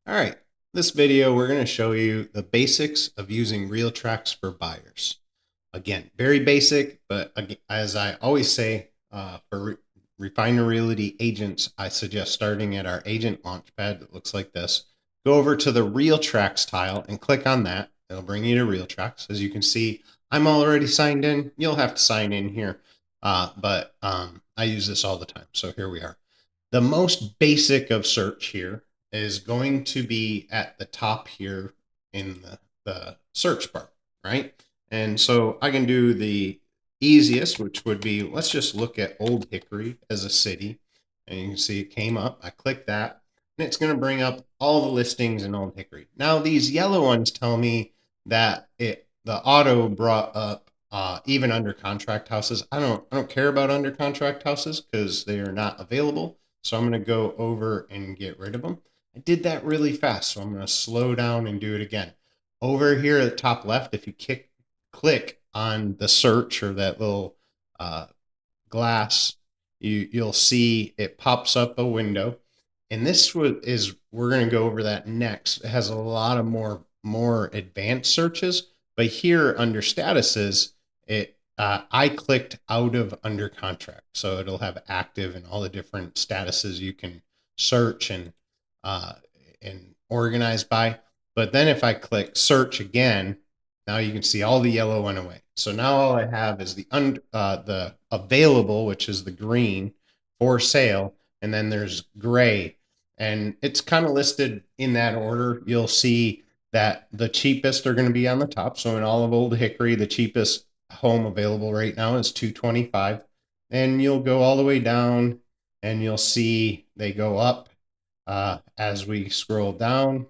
All right, this video we're going to show you the basics of using Realtracs for buyers. Again, very basic, but as I always say, for Refiner Realty agents, I suggest starting at our agent launchpad that looks like this. Go over to the Realtracs tile and click on that. It'll bring you to Realtracs. As you can see, I'm already signed in. You'll have to sign in here, but I use this all the time. So here we are. The most basic of search here is going to be at the top here in the search bar, right? And so I can do the easiest, which would be, let's just look at Old Hickory as a city. And you can see it came up. I click that, and it's going to bring up all the listings in Old Hickory. Now, these yellow ones tell me that the auto brought up even under contract houses. I don't care about under contract houses because they are not available. So I'm going to go over and get rid of them. I did that really fast, so I'm going to slow down and do it again. Over here at the top left, if you click on the search or that little uh, glass, you'll see it pops up a window. And this is we're going to go over that next. It has a lot of more advanced searches, but here under statuses, I clicked out of under contract, so it'll have active and all the different statuses you can search uh, and organize by. But then if I click search again, now you can see all the yellow went away. So now all I have is the available, which is the green for sale, and then there's gray, and it's kind of listed in that order. You'll see that the cheapest are going to be on the top. So in all of Old Hickory, the cheapest home available right now is 225, and you'll go all the way down, and you'll see they go up as we scroll down.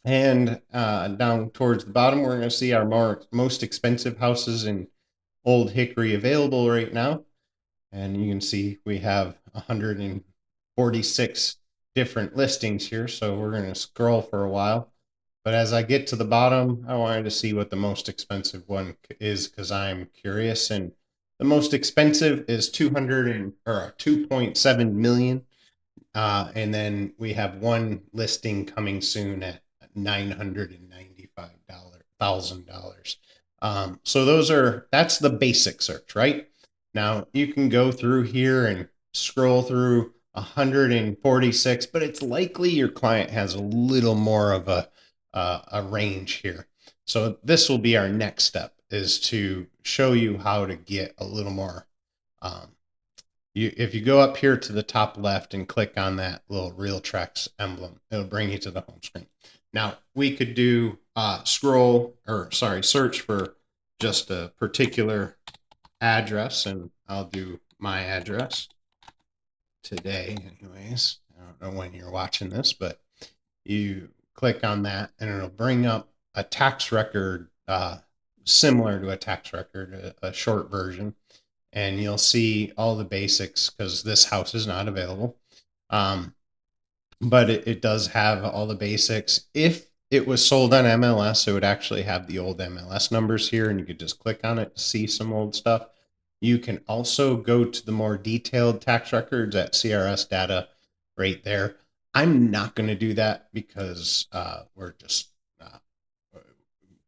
And down towards the bottom, we're going to see our most expensive houses in Old Hickory available right now. And you can see we have 146 different listings here. So we're going to scroll for a while. But as I get to the bottom, I wanted to see what the most expensive one is because I'm curious. And the most expensive is 2.7 million. And then we have one listing coming soon at $995,000. So that's the basic search, right? Now you can go through here and scroll through 146, but it's likely your client has a little more of a range here. So this will be our next step, is to show you how to get a little more um, if you go up here to the top left and click on that little Realtracs emblem, it'll bring you to the home screen. Now we could do search for just a particular address, and I'll do my address today anyways. I don't know when you're watching this, but you click on that and it'll bring up a tax record similar to a tax record, a short version, and you'll see all the basics because this house is not available. But it does have all the basics. If it was sold on MLS, it would actually have the old MLS numbers here, and you could just click on it to see some old stuff. You can also go to the more detailed tax records at CRS data right there. I'm not going to do that because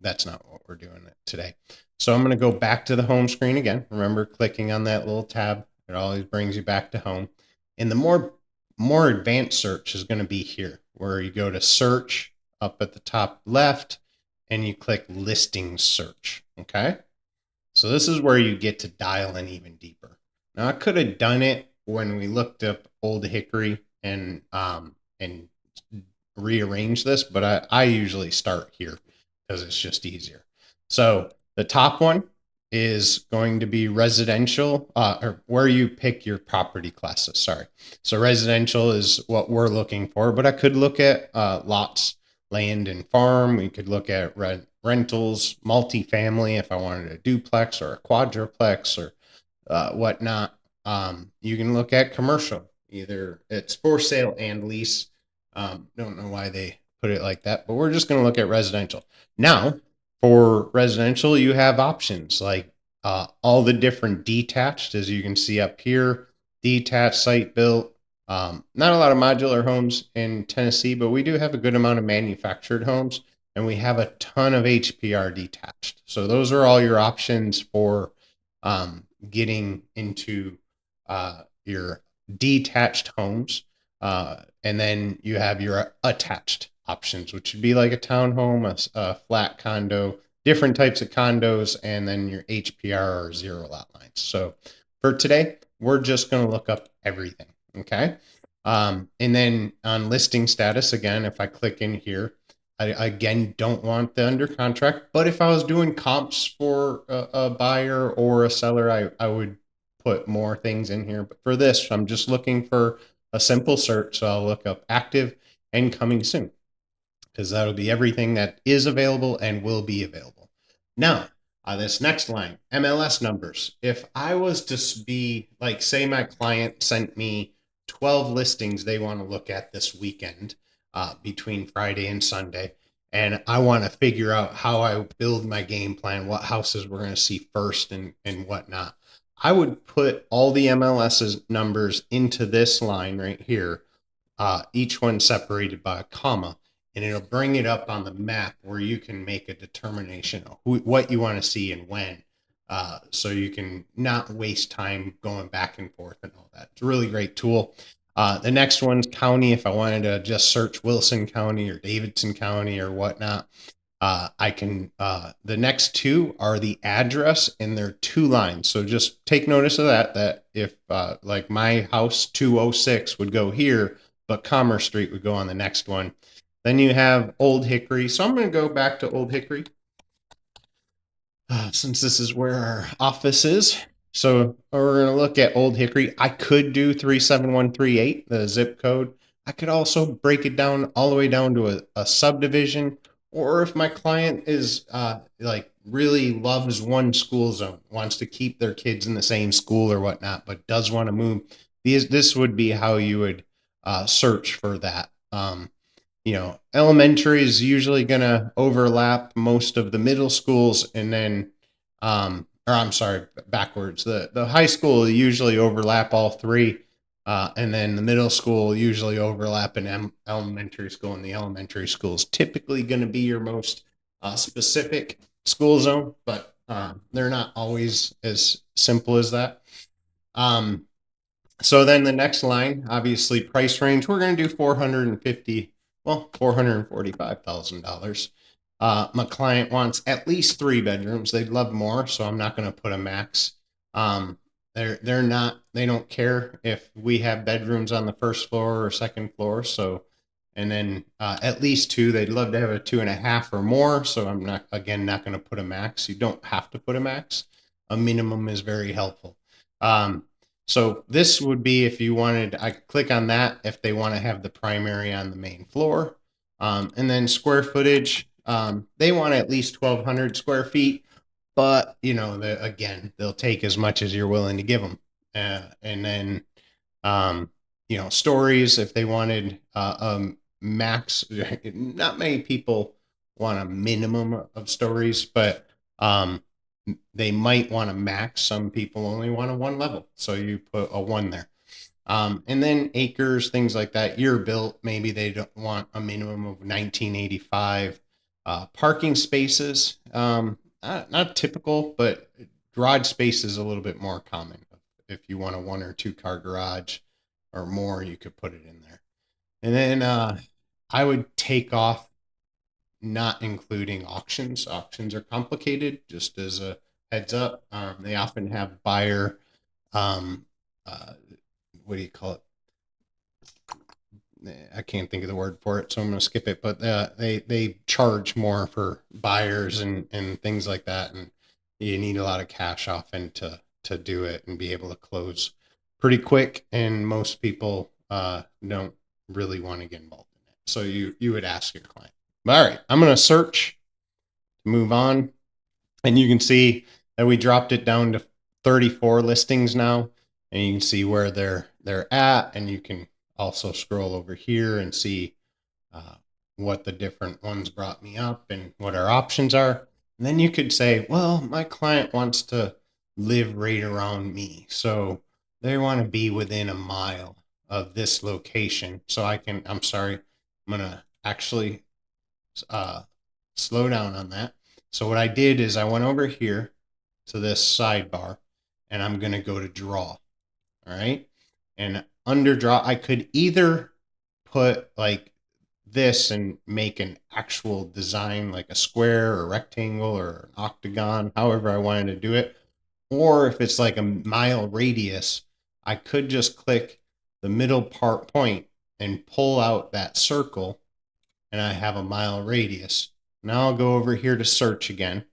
that's not what we're doing today. So I'm going to go back to the home screen again. Remember clicking on that little tab. It always brings you back to home. And the more advanced search is going to be here, where you go to search up at the top left and you click listings search. Okay. So this is where you get to dial in even deeper. Now I could have done it when we looked up Old Hickory and rearrange this, but I usually start here because it's just easier. So the top one is going to be residential, or where you pick your property classes. Sorry. So residential is what we're looking for, but I could look at lots, land and farm. We could look at rentals, multifamily if I wanted a duplex or a quadruplex or whatnot. You can look at commercial. Either it's for sale and lease. Don't know why they put it like that, but we're just going to look at residential. Now, for residential, you have options like all the different detached, as you can see up here, detached, site built, Not a lot of modular homes in Tennessee, but we do have a good amount of manufactured homes, and we have a ton of HPR detached. So those are all your options for getting into your detached homes. And then you have your attached options, which would be like a townhome, a flat condo, different types of condos, and then your HPR or zero lot lines. So for today, we're just going to look up everything. Okay. And then on listing status, again, if I click in here, I again don't want the under contract, but if I was doing comps for a buyer or a seller, I would put more things in here. But for this, I'm just looking for a simple search. So I'll look up active and coming soon, because that'll be everything that is available and will be available. Now, this next line, MLS numbers. If I was to be like, say, my client sent me 12 listings they want to look at this weekend between Friday and Sunday, and I want to figure out how I build my game plan, what houses we're going to see first and whatnot. I would put all the MLS's numbers into this line right here, each one separated by a comma, and it'll bring it up on the map where you can make a determination of what you want to see and when. So you can not waste time going back and forth and all that. It's a really great tool. The next one's county. If I wanted to just search Wilson County or Davidson County or whatnot, I can, the next two are the address, and they're two lines. So just take notice of that if like my house 206 would go here, but Commerce Street would go on the next one. Then you have Old Hickory. So I'm going to go back to Old Hickory since this is where our office is. So we're going to look at Old Hickory. I could do 37138, the zip code. I could also break it down all the way down to a subdivision. Or if my client is like really loves one school zone, wants to keep their kids in the same school or whatnot, but does want to move, this would be how you would search for that. Elementary is usually going to overlap most of the middle schools, and then, or I'm sorry, backwards. The high school usually overlap all three, and then the middle school usually overlap in elementary school, and the elementary school is typically going to be your most specific school zone, but they're not always as simple as that. So then the next line, obviously price range, we're going to do 450, well, $445,000. My client wants at least 3 bedrooms. They'd love more, so I'm not going to put a max. They don't care if we have bedrooms on the first floor or second floor. So, and then at least two, they'd love to have a 2.5 or more. So I'm not going to put a max. You don't have to put a max. A minimum is very helpful. So this would be if you wanted, I could click on that if they want to have the primary on the main floor. And then square footage, they want at least 1,200 square feet, but again, they'll take as much as you're willing to give them. And then, stories, if they wanted max, not many people want a minimum of stories, but they might want to max. Some people only want a one level, so you put a 1 there. And then acres, things like that. Year built, maybe they don't want a minimum of 1985. Parking spaces, not typical, but garage space is a little bit more common. If you want a 1 or 2 car garage or more, you could put it in there. And then I would take off not including auctions. Auctions are complicated, just as a heads up. They often have buyer, what do you call it? I can't think of the word for it, so I'm going to skip it. But they charge more for buyers and things like that, and you need a lot of cash often to do it and be able to close pretty quick. And most people don't really want to get involved in it, so you would ask your client. All right, I'm going to search to move on. And you can see that we dropped it down to 34 listings now. And you can see where they're at. And you can also scroll over here and see what the different ones brought me up and what our options are. And then you could say, well, my client wants to live right around me, so they want to be within a mile of this location. So I'm sorry, I'm going to actually uh, slow down on that. So what I did is I went over here to this sidebar and I'm going to go to draw. All right. And under draw, I could either put like this and make an actual design like a square or rectangle or an octagon, however I wanted to do it. Or if it's like a mile radius, I could just click the middle part point and pull out that circle and I have a mile radius. Now I'll go over here to search again.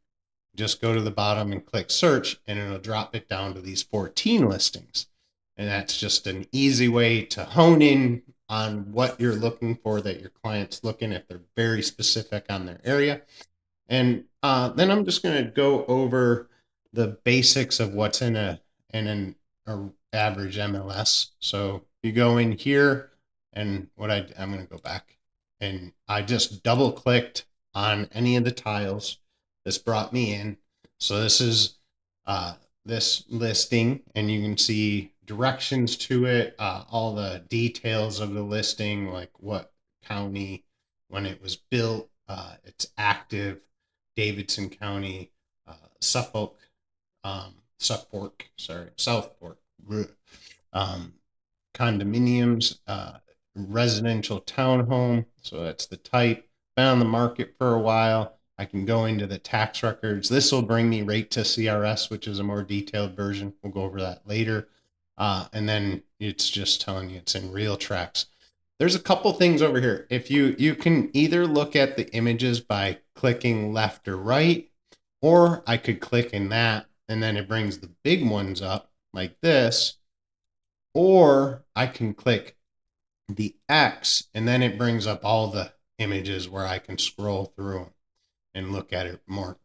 Just go to the bottom and click search and it'll drop it down to these 14 listings. And that's just an easy way to hone in on what you're looking for that your client's looking if they're very specific on their area. And then I'm just going to go over the basics of what's in a average MLS. So you go in here, and I'm going to go back, and I just double clicked on any of the tiles. This brought me in. So this is this listing, and you can see directions to it, all the details of the listing, like what county, when it was built, it's active, Davidson County, Suffolk, Suffolk, sorry, Southport, um, condominiums, residential townhome. So that's the type. Been on the market for a while. I can go into the tax records. This will bring me right to CRS, which is a more detailed version. We'll go over that later. And then it's just telling you it's in Realtracs. There's a couple things over here. If you can either look at the images by clicking left or right, or I could click in that and then it brings the big ones up like this, or I can click the X and then it brings up all the images where I can scroll through them and look at it more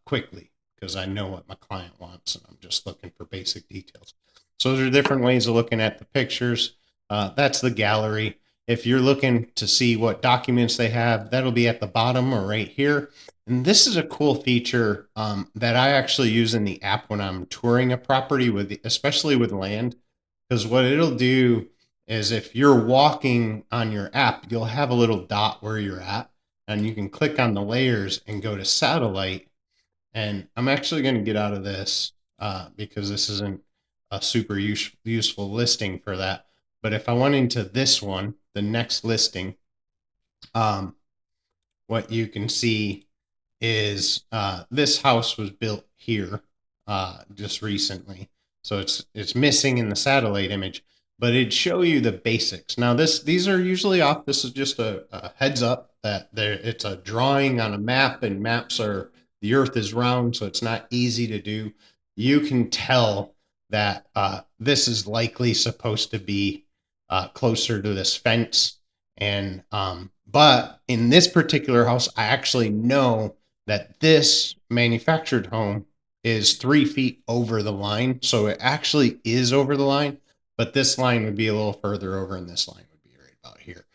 quickly because I know what my client wants and I'm just looking for basic details. So those are different ways of looking at the pictures. That's the gallery. If you're looking to see what documents they have, that'll be at the bottom or right here. And this is a cool feature that I actually use in the app when I'm touring a property, especially with land, because what it'll do is if you're walking on your app, you'll have a little dot where you're at, and you can click on the layers and go to satellite. And I'm actually going to get out of this because this isn't a super useful listing for that. But if I went into this one, the next listing, um, what you can see is this house was built here just recently, so it's missing in the satellite image, but it'd show you the basics. Now these are usually off. This is just a heads up that it's a drawing on a map, and maps are the Earth is round, so it's not easy to do. You can tell that this is likely supposed to be closer to this fence, and but in this particular house, I actually know that this manufactured home is 3 feet over the line. So it actually is over the line, but this line would be a little further over, and this line would be right about here,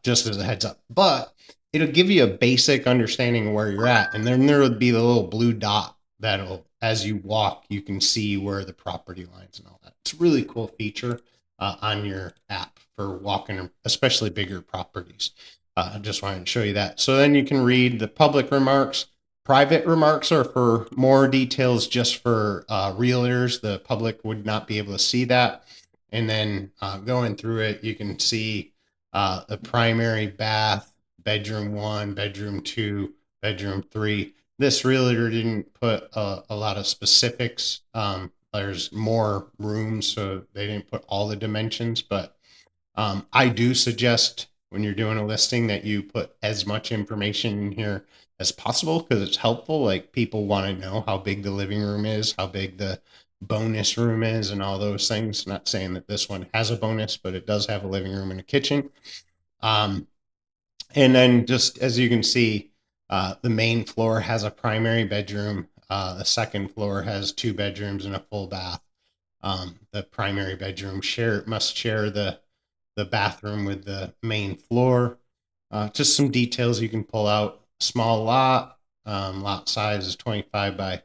just as a heads up. But it'll give you a basic understanding of where you're at. And then there would be the little blue dot that'll, as you walk, you can see where the property lines and all that. It's a really cool feature on your app for walking, especially bigger properties. I just wanted to show you that. So then you can read the public remarks. Private remarks are for more details just for realtors. The public would not be able to see that. And then going through it, you can see the primary bath, bedroom 1, bedroom 2, bedroom 3. This realtor didn't put a lot of specifics. There's more rooms, so they didn't put all the dimensions, but I do suggest when you're doing a listing that you put as much information in here as possible because it's helpful. Like people want to know how big the living room is, how big the bonus room is, and all those things. Not saying that this one has a bonus, but it does have a living room and a kitchen. Um, and then just as you can see, the main floor has a primary bedroom. The second floor has 2 bedrooms and a full bath. The primary bedroom must share the bathroom with the main floor. Just some details you can pull out. Small lot. Lot size is 25 by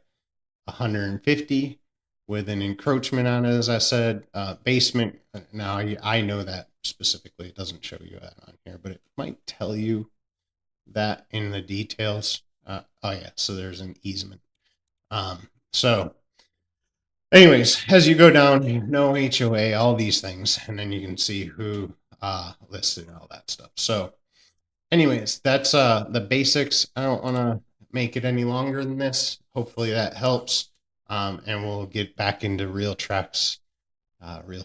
150. with an encroachment on it, as I said, basement. Now I know that specifically. It doesn't show you that on here, but it might tell you that in the details. Oh yeah, so there's an easement. So anyways, as you go down, no HOA, all these things, and then you can see who listed and all that stuff. So anyways, that's the basics. I don't want to make it any longer than this. Hopefully that helps. And we'll get back into Realtracs real